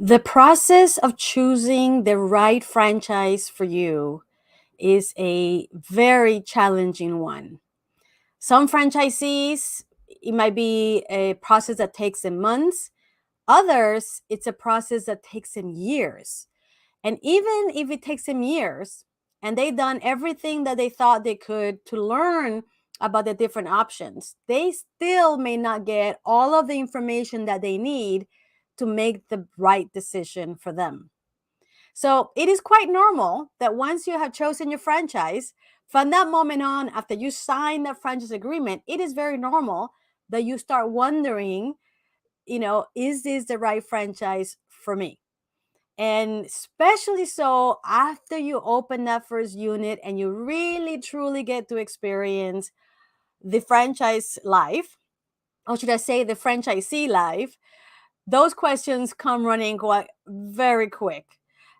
The process of choosing the right franchise for you is a very challenging one. Some franchisees, it might be a process that takes them months. Others, it's a process that takes them years. And even if it takes them years and they've done everything that they thought they could to learn about the different options, they still may not get all of the information that they need to make the right decision for them. So it is quite normal that once you have chosen your franchise, from that moment on, after you sign that franchise agreement, it is very normal that you start wondering, is this the right franchise for me? And especially so after you open that first unit and you really truly get to experience the franchise life, or should I say the franchisee life, those questions come running quite very quick.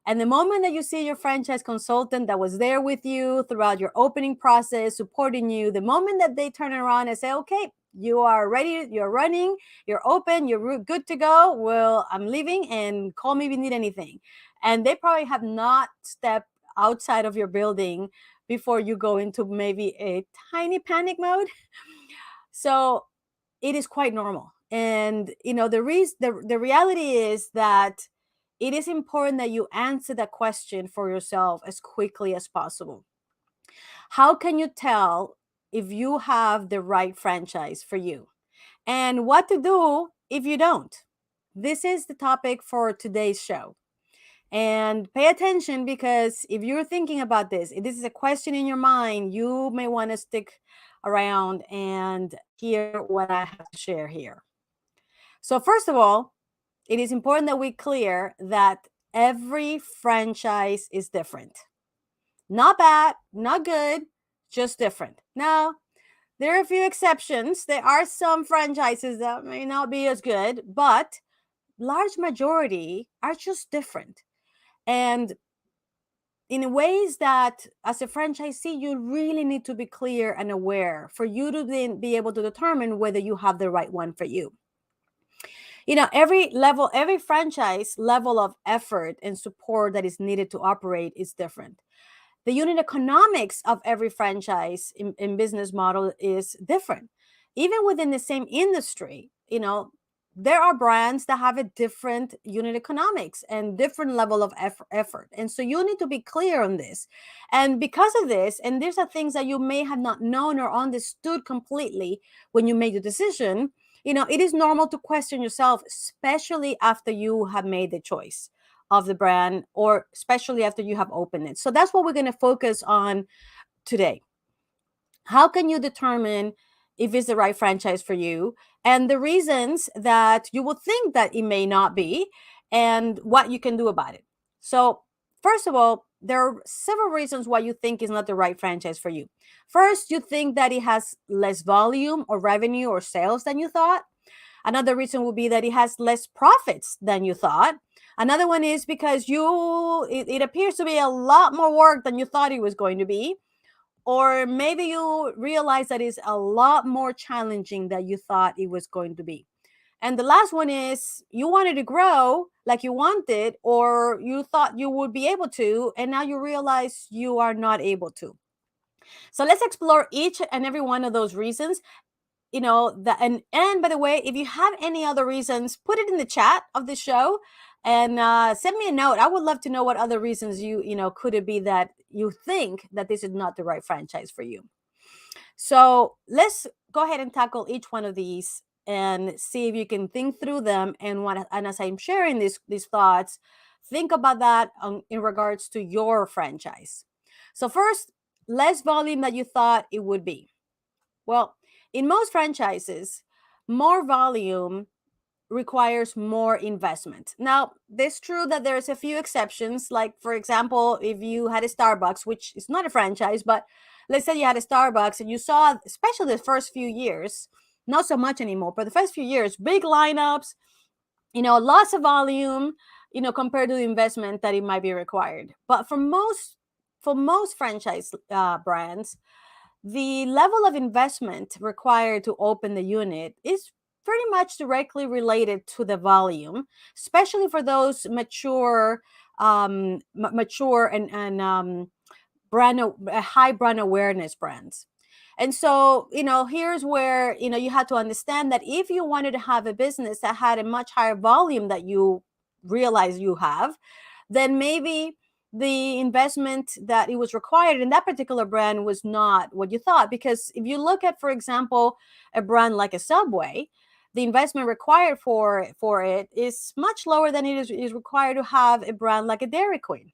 And the moment that you see your franchise consultant that was there with you throughout your opening process, supporting you, the moment that they turn around and say, okay, you are ready, you're running, you're open, you're good to go. Well, I'm leaving and call me if you need anything. And they probably have not stepped outside of your building before you go into maybe a tiny panic mode. So it is quite normal. And the reality is that it is important that you answer that question for yourself as quickly as possible. How can you tell if you have the right franchise for you? And what to do if you don't? This is the topic for today's show. And pay attention, because if you're thinking about this, if this is a question in your mind, you may want to stick around and hear what I have to share here. So, first of all, it is important that we clear that every franchise is different. Not bad, not good, just different. Now, there are a few exceptions. There are some franchises that may not be as good, but large majority are just different. And in ways that as a franchisee, you really need to be clear and aware for you to then be able to determine whether you have the right one for you. Every franchise level of effort and support that is needed to operate is different. The unit economics of every franchise in business model is different. Even within the same industry, there are brands that have a different unit economics and different level of effort. And so you need to be clear on this. And because of this, and these are things that you may have not known or understood completely when you made the decision, it is normal to question yourself, especially after you have made the choice of the brand, or especially after you have opened it. So that's what we're going to focus on today. How can you determine if it's the right franchise for you, and the reasons that you will think that it may not be, and what you can do about it? So, first of all, there are several reasons why you think it's not the right franchise for you. First, you think that it has less volume or revenue or sales than you thought. Another reason would be that it has less profits than you thought. Another one is because it appears to be a lot more work than you thought it was going to be. Or maybe you realize that it's a lot more challenging than you thought it was going to be. And the last one is you wanted to grow like you wanted, or you thought you would be able to, and now you realize you are not able to. So let's explore each and every one of those reasons. And by the way, if you have any other reasons, put it in the chat of the show, and send me a note. I would love to know what other reasons could it be that you think that this is not the right franchise for you. So let's go ahead and tackle each one of these and see if you can think through them. And as I'm sharing these thoughts, think about that in regards to your franchise. So first, less volume than you thought it would be. Well, in most franchises, more volume requires more investment. Now, it's true that there's a few exceptions. Like, for example, if you had a Starbucks, which is not a franchise, but let's say you had a Starbucks and you saw, especially the first few years, not so much anymore, but the first few years, big lineups, lots of volume, compared to the investment that it might be required. But for most franchise brands, the level of investment required to open the unit is pretty much directly related to the volume, especially for those mature, mature and high brand awareness brands. And so, here's where, you had to understand that if you wanted to have a business that had a much higher volume that you realize you have, then maybe the investment that it was required in that particular brand was not what you thought. Because if you look at, for example, a brand like a Subway, the investment required for it is much lower than is required to have a brand like a Dairy Queen,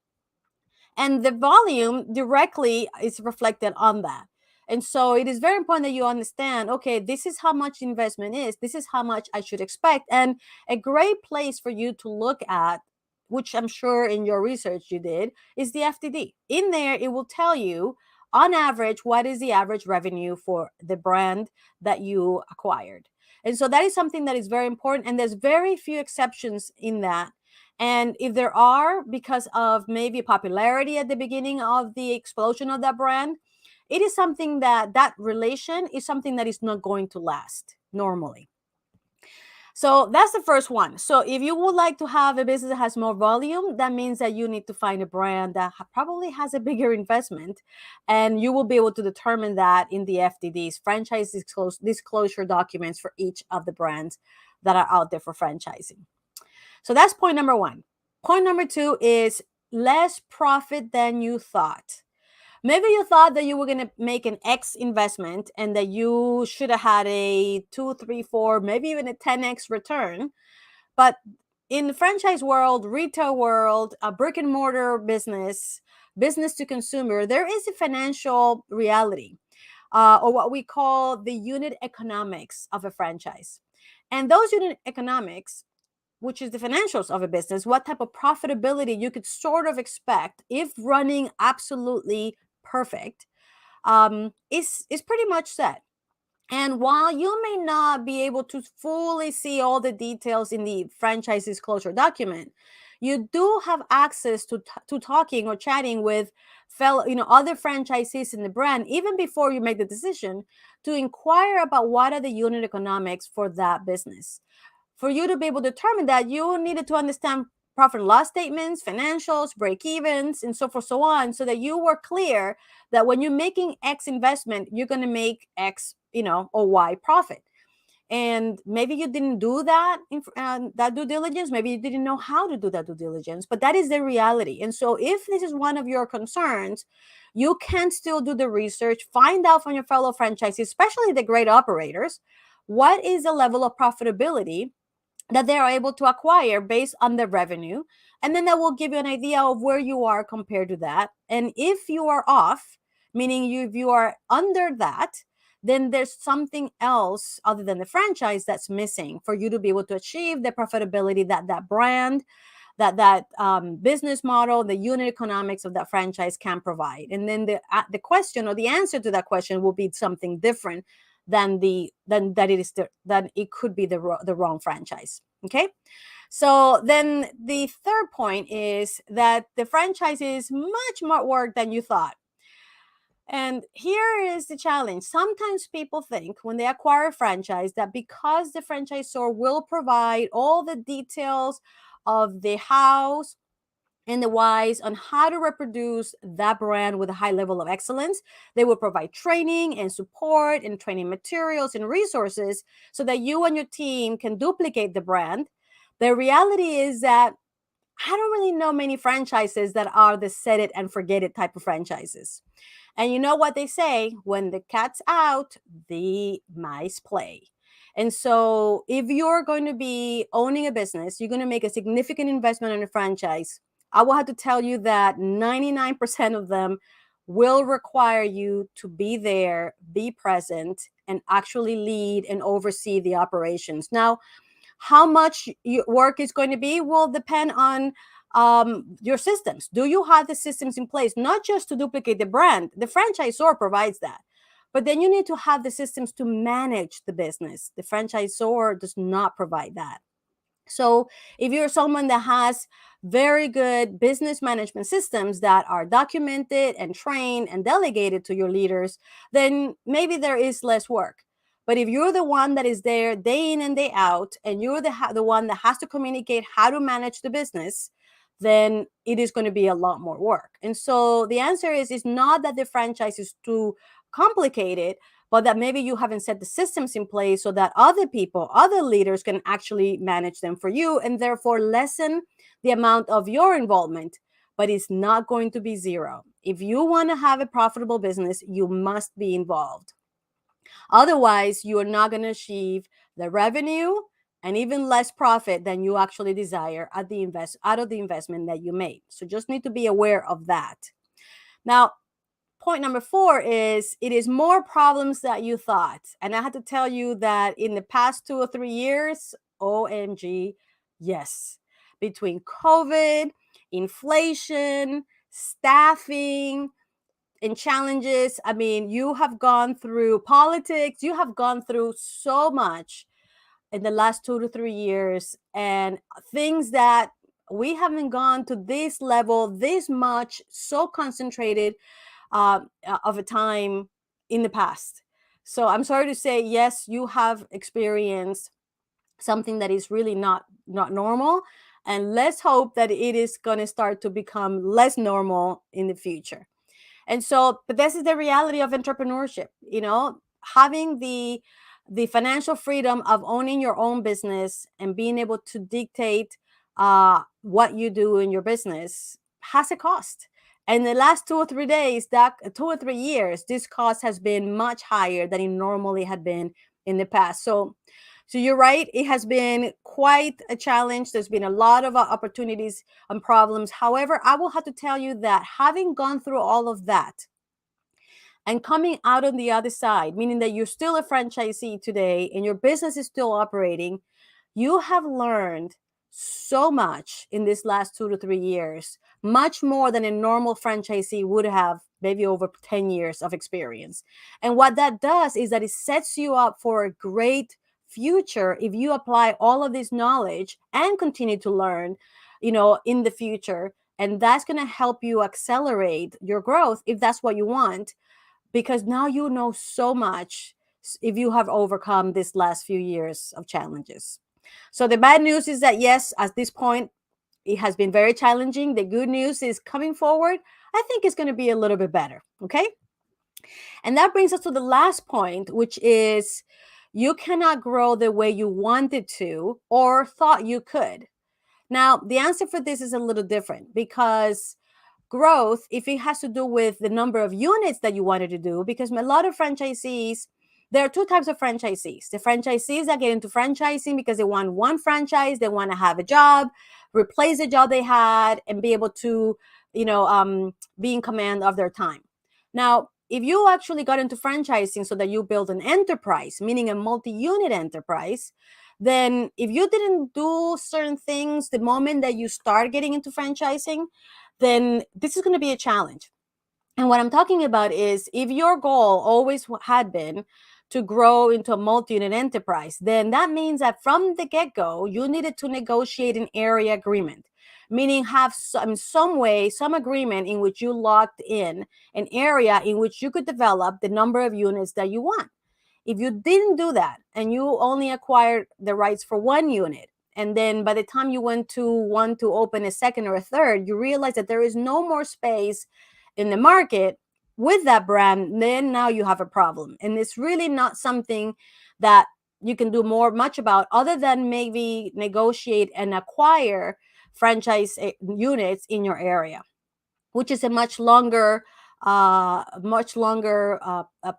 and the volume directly is reflected on that. And so it is very important that you understand, okay, this is how much investment is, this is how much I should expect. And a great place for you to look at, which I'm sure in your research you did, is the FTD. In there, it will tell you on average what is the average revenue for the brand that you acquired. And so that is something that is very important, and there's very few exceptions in that. And if there are, because of maybe popularity at the beginning of the explosion of that brand, it is something that relation is something that is not going to last normally. So that's the first one. So if you would like to have a business that has more volume, that means that you need to find a brand that probably has a bigger investment, and you will be able to determine that in the FDDs, franchise disclosure documents, for each of the brands that are out there for franchising. So that's point number one. Point number two is less profit than you thought. Maybe you thought that you were going to make an X investment and that you should have had a 2, 3, 4, maybe even a 10X return. But in the franchise world, retail world, a brick and mortar business, business to consumer, there is a financial reality, or what we call the unit economics of a franchise. And those unit economics, which is the financials of a business, what type of profitability you could sort of expect if running absolutely perfect, is pretty much set. And while you may not be able to fully see all the details in the franchise disclosure document, you do have access to talking or chatting with fellow, other franchisees in the brand, even before you make the decision, to inquire about what are the unit economics for that business. For you to be able to determine that, you needed to understand profit and loss statements, financials, break evens, and so forth, so on, so that you were clear that when you're making X investment, you're going to make X, or Y profit. And maybe you didn't do that that due diligence. Maybe you didn't know how to do that due diligence, but that is the reality. And so if this is one of your concerns, you can still do the research, find out from your fellow franchisees, especially the great operators, what is the level of profitability that they are able to acquire based on the revenue. And then that will give you an idea of where you are compared to that. And if you are off, meaning if you are under that, then there's something else other than the franchise that's missing for you to be able to achieve the profitability that brand, that business model, the unit economics of that franchise can provide. And then the question, or the answer to that question, will be something different than it could be the wrong franchise. Okay. So then the third point is that the franchise is much more work than you thought. And here is the challenge. Sometimes people think when they acquire a franchise that because the franchisor will provide all the details of the house and the whys on how to reproduce that brand with a high level of excellence, they will provide training and support and training materials and resources so that you and your team can duplicate the brand. The reality is that I don't really know many franchises that are the set it and forget it type of franchises. And you know what they say, when the cat's out, the mice play. And so if you're going to be owning a business, you're going to make a significant investment in a franchise, I will have to tell you that 99% of them will require you to be there, be present, and actually lead and oversee the operations. Now, how much work is going to be will depend on your systems. Do you have the systems in place, not just to duplicate the brand? The franchisor provides that. But then you need to have the systems to manage the business. The franchisor does not provide that. So if you're someone that has very good business management systems that are documented and trained and delegated to your leaders, then maybe there is less work. But if you're the one that is there day in and day out, and you're the one that has to communicate how to manage the business, then it is going to be a lot more work. And so the answer is, it's not that the franchise is too complicated, but that maybe you haven't set the systems in place so that other people, other leaders can actually manage them for you, and therefore lessen the amount of your involvement. But it's not going to be zero. If you want to have a profitable business, you must be involved. Otherwise, you are not going to achieve the revenue and even less profit than you actually desire out of the investment that you made. So just need to be aware of that. Now, point number 4 is, it is more problems than you thought. And I had to tell you that in the past 2 or 3 years, OMG, yes. Between COVID, inflation, staffing, and challenges. I mean, you have gone through politics, you have gone through so much in the last 2 to 3 years, and things that we haven't gone to this level, this much, so concentrated of a time in the past. So I'm sorry to say, yes, you have experienced something that is really not normal, and let's hope that it is going to start to become less normal in the future. And so, but this is the reality of entrepreneurship, having the financial freedom of owning your own business and being able to dictate what you do in your business has a cost. And the last 2 or 3 days, that 2 or 3 years, this cost has been much higher than it normally had been in the past. So you're right. It has been quite a challenge. There's been a lot of opportunities and problems. However, I will have to tell you that having gone through all of that and coming out on the other side, meaning that you're still a franchisee today and your business is still operating, you have learned so much in this last 2 to 3 years, much more than a normal franchisee would have, maybe over 10 years of experience. And what that does is that it sets you up for a great future if you apply all of this knowledge and continue to learn, in the future. And that's going to help you accelerate your growth if that's what you want, because now you know so much if you have overcome this last few years of challenges. So the bad news is that, yes, at this point, it has been very challenging. The good news is, coming forward, I think it's going to be a little bit better. Okay. And that brings us to the last point, which is, you cannot grow the way you wanted to or thought you could. Now, the answer for this is a little different, because growth, if it has to do with the number of units that you wanted to do, because a lot of franchisees, there are two types of franchisees. The franchisees that get into franchising because they want one franchise, they want to have a job, replace the job they had, and be able to, be in command of their time. Now, if you actually got into franchising so that you build an enterprise, meaning a multi-unit enterprise, then if you didn't do certain things the moment that you start getting into franchising, then this is going to be a challenge. And what I'm talking about is, if your goal always had been to grow into a multi-unit enterprise, then that means that from the get-go, you needed to negotiate an area agreement, meaning have some way, some agreement in which you locked in an area in which you could develop the number of units that you want. If you didn't do that and you only acquired the rights for one unit, and then by the time you want to open a second or a third, you realize that there is no more space in the market with that brand, then now you have a problem. And it's really not something that you can do much about, other than maybe negotiate and acquire franchise units in your area, which is a much longer a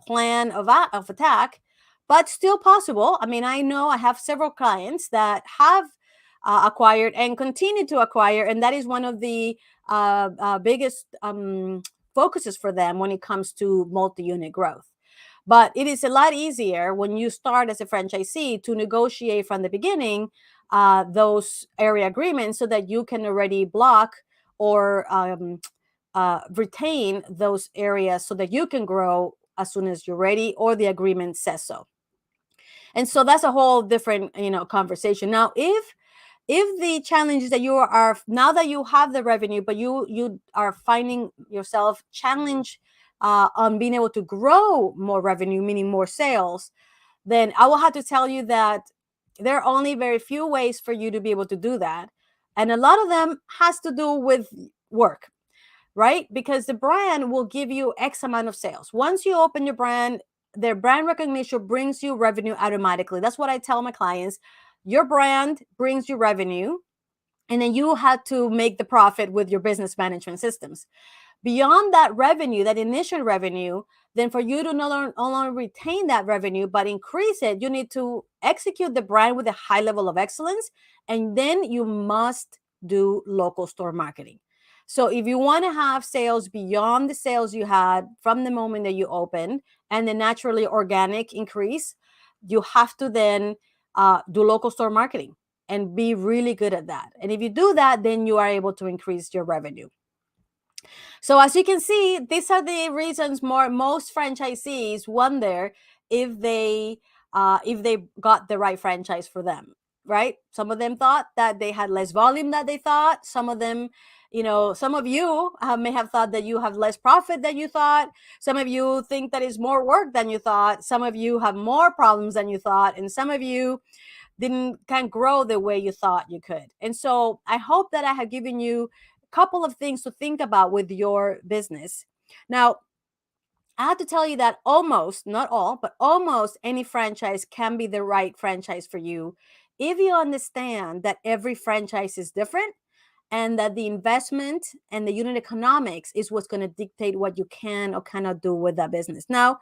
plan of attack, but still possible. I mean, I know I have several clients that have acquired and continue to acquire, and that is one of the biggest focuses for them when it comes to multi-unit growth. But it is a lot easier when you start as a franchisee to negotiate from the beginning those area agreements, so that you can already block or retain those areas so that you can grow as soon as you're ready, or the agreement says so. And so that's a whole different, conversation. Now, if the challenge is that you are, now that you have the revenue, but you are finding yourself challenged on being able to grow more revenue, meaning more sales, then I will have to tell you that there are only very few ways for you to be able to do that. And a lot of them has to do with work, right? Because the brand will give you X amount of sales. Once you open your brand, their brand recognition brings you revenue automatically. That's what I tell my clients. Your brand brings you revenue, and then you have to make the profit with your business management systems. Beyond that revenue, that initial revenue, then for you to no longer retain that revenue, but increase it, you need to execute the brand with a high level of excellence. And then you must do local store marketing. So if you want to have sales beyond the sales you had from the moment that you opened and the naturally organic increase, you have to then do local store marketing and be really good at that. And if you do that, then you are able to increase your revenue. So as you can see, these are the reasons most franchisees wonder if they got the right franchise for them, right? Some of them thought that they had less volume than they thought. Some of them, some of you may have thought that you have less profit than you thought. Some of you think that it's more work than you thought. Some of you have more problems than you thought, and some of you can't grow the way you thought you could. And so I hope that I have given you a couple of things to think about with your business. Now, I have to tell you that almost, not all, but almost any franchise can be the right franchise for you if you understand that every franchise is different and that the investment and the unit economics is what's going to dictate what you can or cannot do with that business. Now,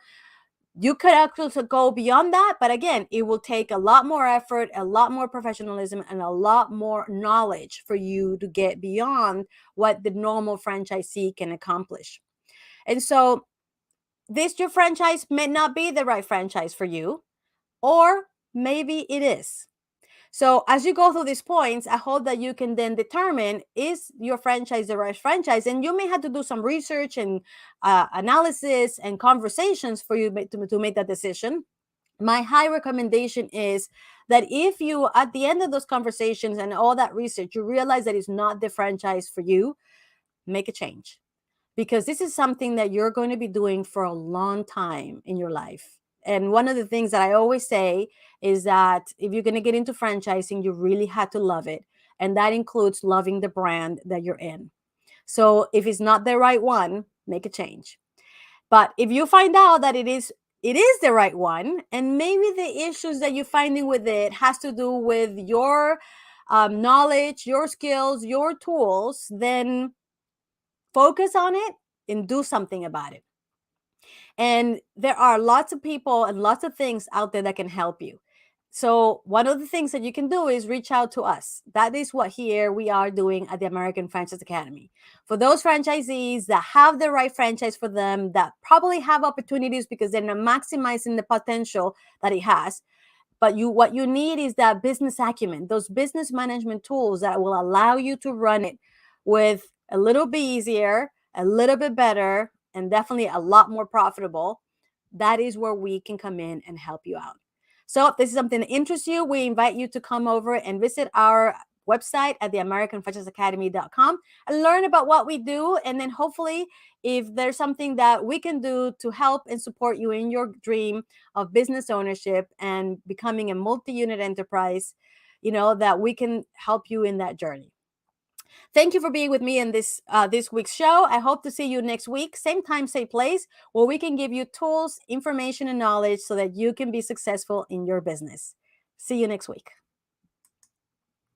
you could actually go beyond that, but again, it will take a lot more effort, a lot more professionalism, and a lot more knowledge for you to get beyond what the normal franchisee can accomplish. And so this your franchise may not be the right franchise for you, or maybe it is. So as you go through these points, I hope that you can then determine, is your franchise the right franchise? And you may have to do some research and analysis and conversations for you to make that decision. My high recommendation is that if you, at the end of those conversations and all that research, you realize that it's not the franchise for you, make a change. Because this is something that you're going to be doing for a long time in your life. And one of the things that I always say is that if you're going to get into franchising, you really have to love it. And that includes loving the brand that you're in. So if it's not the right one, make a change. But if you find out that it is the right one, and maybe the issues that you're finding with it has to do with your knowledge, your skills, your tools, then focus on it and do something about it. And there are lots of people and lots of things out there that can help you. So one of the things that you can do is reach out to us. That is what here we are doing at the American Franchise Academy. For those franchisees that have the right franchise for them, that probably have opportunities because they're not maximizing the potential that it has. But what you need is that business acumen, those business management tools that will allow you to run it with a little bit easier, a little bit better, and definitely a lot more profitable. That is where we can come in and help you out. So if this is something that interests you, we invite you to come over and visit our website at theamericanfranchiseacademy.com and learn about what we do. And then hopefully, if there's something that we can do to help and support you in your dream of business ownership and becoming a multi-unit enterprise, that we can help you in that journey. Thank you for being with me in this week's show. I hope to see you next week, same time, same place, where we can give you tools, information, and knowledge so that you can be successful in your business. See you next week.